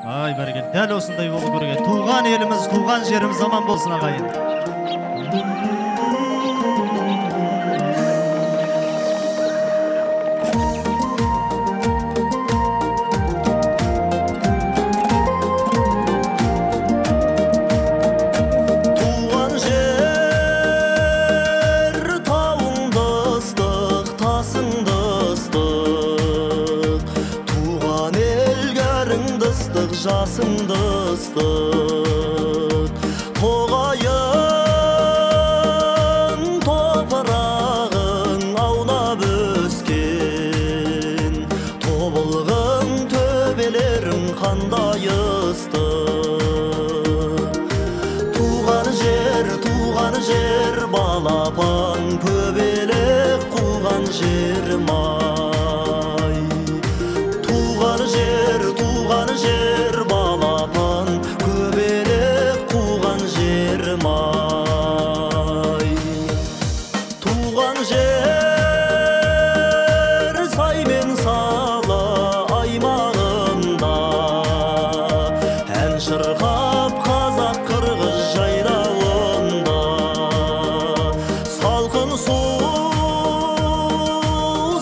Ay bereket, däl osunday bolup berget. Tuğan elimiz, tuğan jerimiz aman bolsun agayyn. Жасың дыстық тоғайын топырағын аунап өскен тобылғын төбелерің қандай ыстық туған жер балапан көбелек қуған жерім ай туған жер балапан көбелек қуған жерім ай туған жер сай мен сала аймағында ән шырқап қазақ қырғыз жайлауында салқын су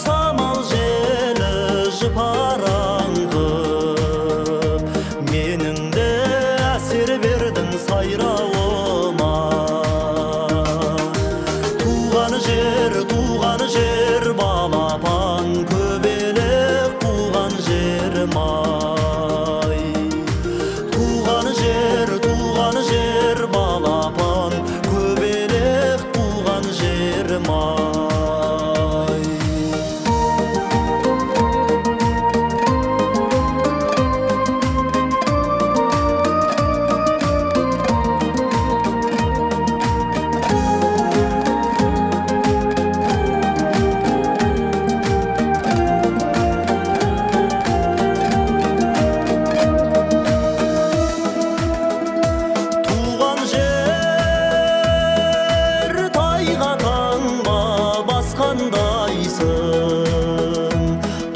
самал желі жыпараңғы менің де әсер бердің сайрауыма туған жер балапан көбелек қуған жерім ай туған жер балапан көбелек қуған жерім ай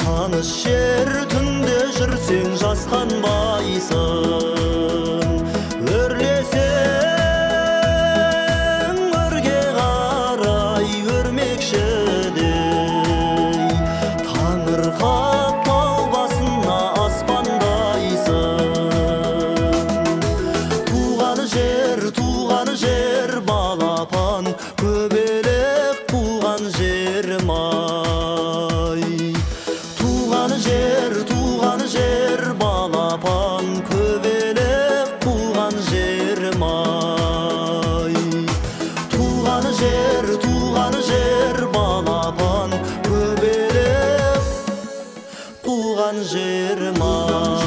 таныш жер түнде жүрсең жасқанбайсың өрлесең өрге қарай өрмекшідей таңырқап тау басына аспандайсың туған жер балапан көбелек қуған жерім ай туған жер балапан көбелек қуған жерім ай туған жер балапан көбелек қуған жерім ай